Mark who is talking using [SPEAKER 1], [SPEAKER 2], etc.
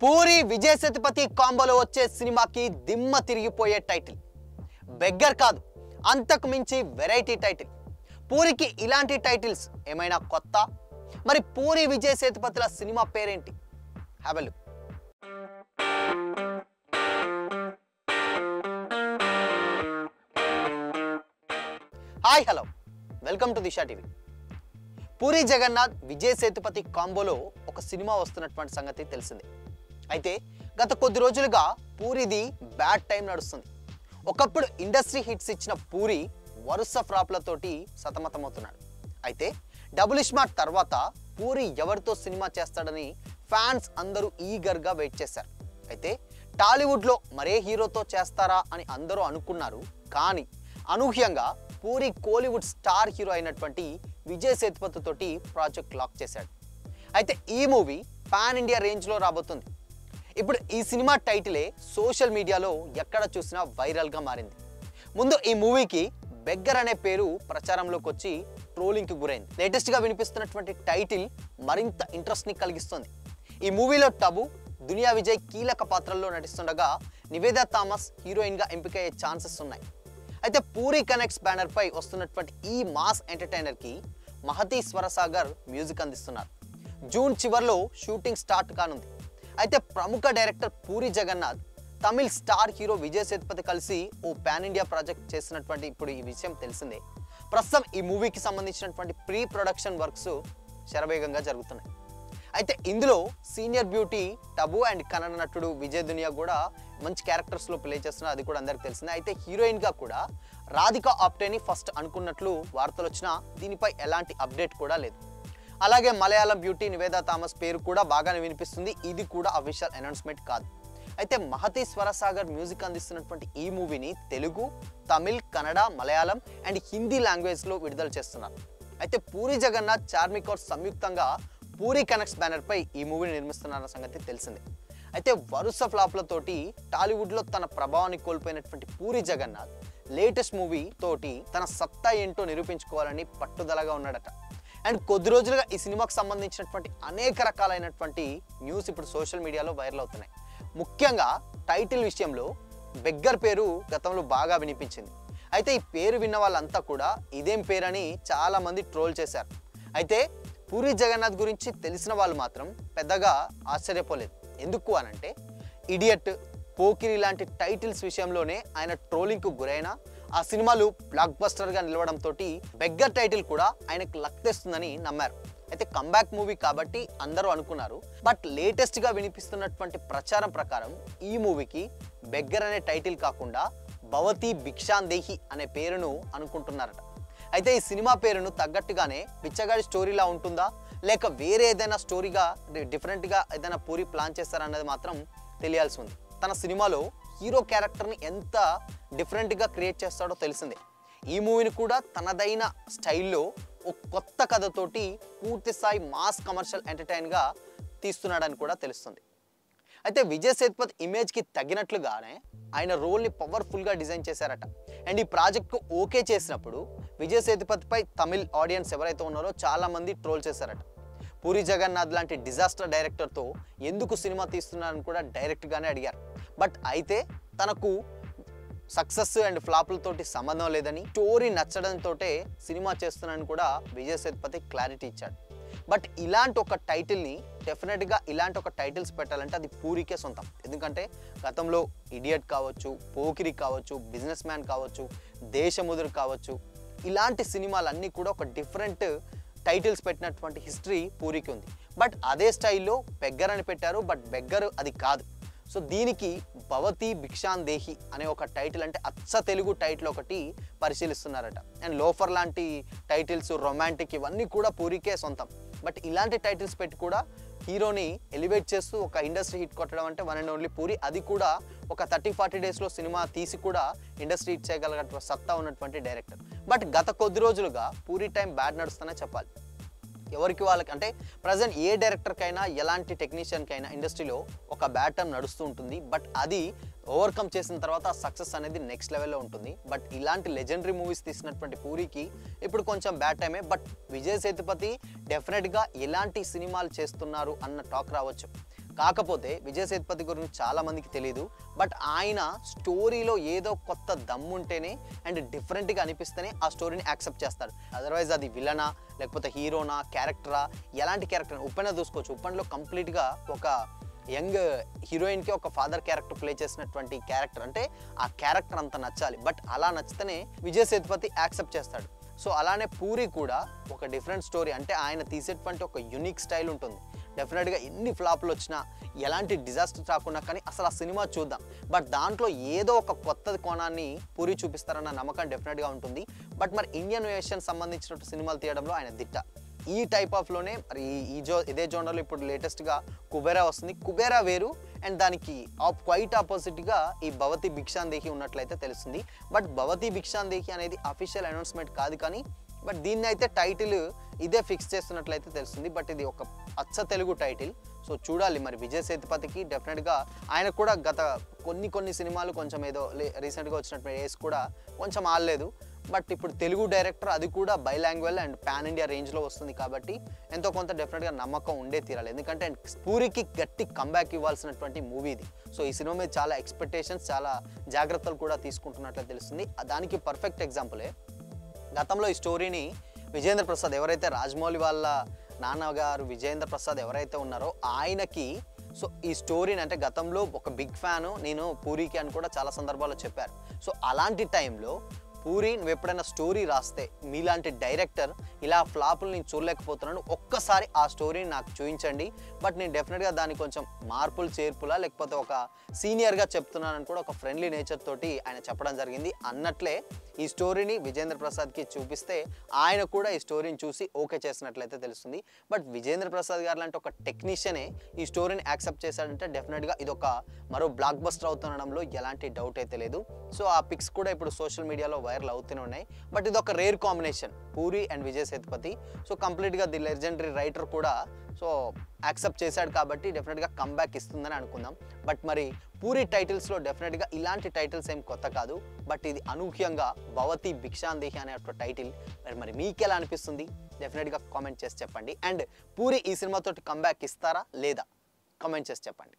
[SPEAKER 1] పూరి విజయ్ సేతుపతి కాంబోలో వచ్చే సినిమాకి దిమ్మ తిరిగిపోయే టైటిల్. బెగ్గర్ కాదు, అంతకు మించి వెరైటీ టైటిల్. పూరికి ఇలాంటి టైటిల్స్ ఏమైనా కొత్త? మరి పూరి విజయ్ సేతుపతిల సినిమా పేరేంటి? Have a look. Hi hello, welcome to Disha TV. Puri Jagannadh Vijay Sethupathi కాంబోలో ఒక సినిమా వస్తున్నటువంటి సంగతి తెలిసిందే. అయితే గత కొద్ది రోజులుగా పూరిది బ్యాడ్ టైం నడుస్తుంది. ఒకప్పుడు ఇండస్ట్రీ హిట్స్ ఇచ్చిన పూరి వరుస ఫ్లాప్లతోటి సతమతమవుతున్నాడు. అయితే డబుల్ ఇస్మార్ట్ తర్వాత పూరి ఎవరితో సినిమా చేస్తాడని ఫ్యాన్స్ అందరూ ఈగర్గా వెయిట్ చేశారు. అయితే టాలీవుడ్లో మరే హీరోతో చేస్తారా అని అందరూ అనుకున్నారు. కానీ అనూహ్యంగా పూరి కోలీవుడ్ స్టార్ హీరో అయినటువంటి విజయ్ సేతుపతి తోటి ప్రాజెక్ట్ లాక్ చేశాడు. అయితే ఈ మూవీ పాన్ ఇండియా రేంజ్లో రాబోతుంది. ఇప్పుడు ఈ సినిమా టైటిలే సోషల్ మీడియాలో ఎక్కడ చూసినా వైరల్గా మారింది. ముందు ఈ మూవీకి బెగ్గర్ అనే పేరు ప్రచారంలోకి వచ్చి ట్రోలింగ్కి గురైంది. లేటెస్ట్గా వినిపిస్తున్నటువంటి టైటిల్ మరింత ఇంట్రెస్ట్ని కలిగిస్తుంది. ఈ మూవీలో టబు, దునియా విజయ్ కీలక పాత్రల్లో నటిస్తుండగా నివేదా థామస్ హీరోయిన్గా ఎంపికయ్యే ఛాన్సెస్ ఉన్నాయి. అయితే పూరి కనెక్ట్స్ బ్యానర్ పై వస్తున్నటువంటి ఈ మాస్ ఎంటర్టైనర్కి మహతి స్వరసాగర్ మ్యూజిక్ అందిస్తున్నారు. జూన్ చివరిలో షూటింగ్ స్టార్ట్ కానుంది. అయితే ప్రముఖ director Puri Jagannadh, Tamil star hero Vijay Sethupathi కలిసి ఓ పాన్ ఇండియా ప్రాజెక్ట్ చేసినటువంటి ఇప్పుడు ఈ విషయం తెలిసిందే. ప్రస్తుతం ఈ మూవీకి సంబంధించినటువంటి ప్రీ ప్రొడక్షన్ వర్క్స్ శరవేగంగా జరుగుతున్నాయి. అయితే ఇందులో senior beauty Tabu and Kannada నటుడు విజయ్ దునియా కూడా మంచి క్యారెక్టర్స్లో ప్లే చేస్తున్నారు. అది కూడా అందరికి తెలిసిందే. అయితే హీరోయిన్గా కూడా రాధికా ఆప్టేని ఫస్ట్ అనుకున్నట్లు వార్తలు వచ్చినా దీనిపై ఎలాంటి అప్డేట్ కూడా లేదు. అలాగే మలయాళం బ్యూటీ నివేదా థామస్ పేరు కూడా బాగానే వినిపిస్తుంది. ఇది కూడా అఫీషియల్ అనౌన్స్మెంట్ కాదు. అయితే మహతి స్వరసాగర్ మ్యూజిక్ అందిస్తున్నటువంటి ఈ మూవీని తెలుగు, తమిళ్, కన్నడ, మలయాళం అండ్ హిందీ లాంగ్వేజ్లో విడుదల చేస్తున్నారు. అయితే పూరి జగన్నాథ్, చార్మి కౌర్ సంయుక్తంగా పూరి కనెక్ట్స్ బ్యానర్ పై ఈ మూవీని నిర్మిస్తున్న సంగతి తెలిసిందే. అయితే వరుస ఫ్లాప్లతోటి టాలీవుడ్లో తన ప్రభావాన్ని కోల్పోయినటువంటి పూరి జగన్నాథ్ లేటెస్ట్ మూవీ తోటి తన సత్తా ఏంటో నిరూపించుకోవాలని పట్టుదలగా ఉన్నాడట. అండ్ కొద్ది రోజులుగా ఈ సినిమాకు సంబంధించినటువంటి అనేక రకాలైనటువంటి న్యూస్ ఇప్పుడు సోషల్ మీడియాలో వైరల్ అవుతున్నాయి. ముఖ్యంగా టైటిల్ విషయంలో బెగ్గర్ పేరు గతంలో బాగా వినిపించింది. అయితే ఈ పేరు విన్న వాళ్ళంతా కూడా ఇదేం పేరని చాలామంది ట్రోల్ చేశారు. అయితే పూరి జగన్నాథ్ గురించి తెలిసిన వాళ్ళు మాత్రం పెద్దగా ఆశ్చర్యపోలేదు. ఎందుకు అనంటే ఇడియట్, పోకిరి లాంటి టైటిల్స్ విషయంలోనే ఆయన ట్రోలింగ్కు గురైన ఆ సినిమాలు బ్లాక్ బస్టర్గా నిలవడంతో బెగ్గర్ టైటిల్ కూడా ఆయనకు లక్ తెస్తుందని నమ్మారు. అయితే కంబ్యాక్ మూవీ కాబట్టి అందరూ అనుకున్నారు. బట్ లేటెస్ట్గా వినిపిస్తున్నటువంటి ప్రచారం ప్రకారం ఈ మూవీకి బెగ్గర్ అనే టైటిల్ కాకుండా భవతి భిక్షాందేహి అనే పేరును అనుకుంటున్నారట. అయితే ఈ సినిమా పేరును తగ్గట్టుగానే బిచ్చగాడి స్టోరీలా ఉంటుందా, లేక వేరే ఏదైనా స్టోరీగా డిఫరెంట్గా ఏదైనా పూరి ప్లాన్ చేస్తారన్నది మాత్రం తెలియాల్సి ఉంది. తన సినిమాలో హీరో క్యారెక్టర్ని ఎంత డిఫరెంట్గా క్రియేట్ చేస్తాడో తెలిసిందే. ఈ మూవీని కూడా తనదైన స్టైల్లో ఒక కొత్త కథతోటి పూర్తి స్థాయి మాస్ కమర్షియల్ ఎంటర్టైన్గా తీస్తున్నాడని కూడా తెలుస్తుంది. అయితే విజయ్ సేతుపతి ఇమేజ్కి తగినట్లుగానే ఆయన రోల్ని పవర్ఫుల్గా డిజైన్ చేశారట. అండ్ ఈ ప్రాజెక్ట్కు ఓకే చేసినప్పుడు విజయ్ సేతుపతిపై తమిళ్ ఆడియన్స్ ఎవరైతే ఉన్నారో చాలామంది ట్రోల్ చేశారట. పూరి జగన్నాథ్ లాంటి డిజాస్టర్ డైరెక్టర్తో ఎందుకు సినిమా తీస్తున్నారని కూడా డైరెక్ట్గానే అడిగారు. బట్ అయితే తనకు సక్సెస్ అండ్ ఫ్లాపులతోటి సంబంధం లేదని, స్టోరీ నచ్చడంతో సినిమా చేస్తున్నానని కూడా విజయ్ సేతుపతి క్లారిటీ ఇచ్చాడు. బట్ ఇలాంటి ఒక టైటిల్ని డెఫినెట్గా ఇలాంటి ఒక టైటిల్స్ పెట్టాలంటే అది పూరికే సొంతం. ఎందుకంటే గతంలో ఇడియట్ కావచ్చు, పోకిరి కావచ్చు, బిజినెస్ మ్యాన్ కావచ్చు, దేశముదురు కావచ్చు, ఇలాంటి సినిమాలన్నీ కూడా ఒక డిఫరెంట్ టైటిల్స్ పెట్టినటువంటి హిస్టరీ పూరికి ఉంది. బట్ అదే స్టైల్లో బెగ్గర్ అని పెట్టారు. బట్ బెగ్గర్ అది కాదు. సో దీనికి భవతి భిక్షాందేహి అనే ఒక టైటిల్, అంటే అచ్చ తెలుగు టైటిల్ ఒకటి పరిశీలిస్తున్నారట. అండ్ లోఫర్ లాంటి టైటిల్స్, రొమాంటిక్, ఇవన్నీ కూడా పూరికే సొంతం. బట్ ఇలాంటి టైటిల్స్ పెట్టి కూడా హీరోని ఎలివేట్ చేస్తూ ఒక ఇండస్ట్రీ హిట్ కొట్టడం అంటే వన్ అండ్ ఓన్లీ పూరి. అది కూడా ఒక 30-40 డేస్లో సినిమా తీసి కూడా ఇండస్ట్రీ హిట్ చేయగలిగిన సత్తా ఉన్నటువంటి డైరెక్టర్. బట్ గత కొద్ది రోజులుగా పూరి టైం బ్యాడ్ నడుస్తూనే చెప్పాలి. ఎవరికి వాళ్ళకి అంటే ప్రజెంట్ ఏ డైరెక్టర్కైనా, ఎలాంటి టెక్నీషియన్కైనా ఇండస్ట్రీలో ఒక బ్యాడ్ టైం నడుస్తూ ఉంటుంది. బట్ అది ఓవర్కమ్ చేసిన తర్వాత సక్సెస్ అనేది నెక్స్ట్ లెవెల్లో ఉంటుంది. బట్ ఇలాంటి లెజెండరీ మూవీస్ తీసినటువంటి పూరికి ఇప్పుడు కొంచెం బ్యాడ్ టైమే. బట్ విజయ్ సేతుపతి డెఫినెట్గా ఎలాంటి సినిమాలు చేస్తున్నారు అన్న టాక్ రావచ్చు. కాకపోతే విజయ్ సేతుపతి గురించి చాలా మందికి తెలియదు. బట్ ఆయన స్టోరీలో ఏదో కొత్త దమ్ముంటేనే అండ్ డిఫరెంట్గా అనిపిస్తేనే ఆ స్టోరీని యాక్సెప్ట్ చేస్తాడు. అదర్వైజ్ అది విలనా లేకపోతే హీరోనా క్యారెక్టరా ఎలాంటి క్యారెక్టర్ ఉప్పెన చూసుకోవచ్చు. ఉప్పెనలో కంప్లీట్గా ఒక యంగ్ హీరోయిన్కి ఒక ఫాదర్ క్యారెక్టర్ ప్లే చేసినటువంటి క్యారెక్టర్, అంటే ఆ క్యారెక్టర్ అంత నచ్చాలి. బట్ అలా నచ్చితేనే విజయ్ సేతుపతి యాక్సెప్ట్ చేస్తాడు. సో అలానే పూరి కూడా ఒక డిఫరెంట్ స్టోరీ, అంటే ఆయన తీసేటువంటి ఒక యూనిక్ స్టైల్ ఉంటుంది. డెఫినెట్గా ఎన్ని ఫ్లాప్లు వచ్చినా ఎలాంటి డిజాస్టర్ రాకున్నా కానీ అసలు ఆ సినిమా చూద్దాం. బట్ దాంట్లో ఏదో ఒక కొత్త కోణాన్ని పూరి చూపిస్తారన్న నమ్మకం డెఫినెట్గా ఉంటుంది. బట్ మరి ఇండియన్ వేషన్ సంబంధించినట్టు సినిమాలు తీయడంలో ఆయన దిట్ట. ఈ టైప్ ఆఫ్లోనే మరి ఇదే జోనర్లో ఇప్పుడు లేటెస్ట్గా కుబేరా వస్తుంది. కుబేరా వేరు అండ్ దానికి క్వైట్ ఆపోజిట్గా ఈ భవతి భిక్షాందేహి ఉన్నట్లయితే తెలుస్తుంది. బట్ భవతి భిక్షాందేహి అనేది అఫీషియల్ అనౌన్స్మెంట్ కాదు, కానీ బట్ దీన్ని అయితే టైటిల్ ఇదే ఫిక్స్ చేస్తున్నట్లయితే తెలుస్తుంది. బట్ ఇది ఒక అచ్చ తెలుగు టైటిల్. సో చూడాలి మరి విజయ్ సేతుపతికి డెఫినెట్గా ఆయన కూడా గత కొన్ని సినిమాలు కొంచెం ఏదో రీసెంట్గా వచ్చినట్టు ఏస్ కూడా కొంచెం ఆడలేదు. బట్ ఇప్పుడు తెలుగు డైరెక్టర్, అది కూడా బైలాంగ్వల్ అండ్ పాన్ ఇండియా రేంజ్లో వస్తుంది కాబట్టి ఎంతో కొంత డెఫినెట్గా నమ్మకం ఉండే తీరాలి. ఎందుకంటే పూరికి గట్టి కంబ్యాక్ ఇవ్వాల్సినటువంటి మూవీ ఇది. సో ఈ సినిమా మీద చాలా ఎక్స్పెక్టేషన్స్, చాలా జాగ్రత్తలు కూడా తీసుకుంటున్నట్లు తెలుస్తుంది. దానికి పర్ఫెక్ట్ ఎగ్జాంపులే గతంలో ఈ స్టోరీని విజేంద్ర ప్రసాద్, ఎవరైతే రాజమౌళి వాళ్ళ నాన్నగారు విజేంద్ర ప్రసాద్ ఎవరైతే ఉన్నారో ఆయనకి సో ఈ స్టోరీని, అంటే గతంలో ఒక బిగ్ ఫ్యాను నేను పూరికి అని కూడా చాలా సందర్భాల్లో చెప్పారు. సో అలాంటి టైంలో పూరి నువ్వు ఎప్పుడైనా స్టోరీ రాస్తే మీలాంటి డైరెక్టర్ ఇలా ఫ్లాపులు నేను చూడలేకపోతున్నాను, ఒక్కసారి ఆ స్టోరీని నాకు చూపించండి. బట్ నేను డెఫినెట్గా దాన్ని కొంచెం మార్పులు చేర్పులా లేకపోతే ఒక సీనియర్గా చెప్తున్నానని కూడా ఒక ఫ్రెండ్లీ నేచర్ తోటి ఆయన చెప్పడం జరిగింది. అన్నట్లే ఈ స్టోరీని విజేంద్ర ప్రసాద్కి చూపిస్తే ఆయన కూడా ఈ స్టోరీని చూసి ఓకే చేసినట్లయితే తెలుస్తుంది. బట్ విజేంద్ర ప్రసాద్ గారు లాంటి ఒక టెక్నీషియనే ఈ స్టోరీని యాక్సెప్ట్ చేశాడంటే డెఫినెట్గా ఇది ఒక మరో బ్లాక్ బస్టర్ అవుతుండడంలో ఎలాంటి డౌట్ అయితే లేదు. సో ఆ పిక్స్ కూడా ఇప్పుడు సోషల్ మీడియాలో వైరల్ అవుతూనే ఉన్నాయి. బట్ ఇది ఒక rare combination, puri and Vijay Sethupathi. So కంప్లీట్గా ది లెజెండరీ రైటర్ కూడా సో యాక్సెప్ట్ చేశాడు కాబట్టి డెఫినెట్గా కంబ్యాక్ ఇస్తుందని అనుకుందాం. బట్ మరి పూరి టైటిల్స్లో డెఫినెట్గా ఇలాంటి టైటిల్స్ ఏం కొత్త కాదు. బట్ ఇది అనూహ్యంగా భవతి భిక్షాందేహి అనే ఒక టైటిల్. మరి మీకు ఎలా అనిపిస్తుంది డెఫినెట్గా కామెంట్ చేసి చెప్పండి. అండ్ పూరి ఈ సినిమాతోటి కంబ్యాక్ ఇస్తారా లేదా కామెంట్ చేసి చెప్పండి.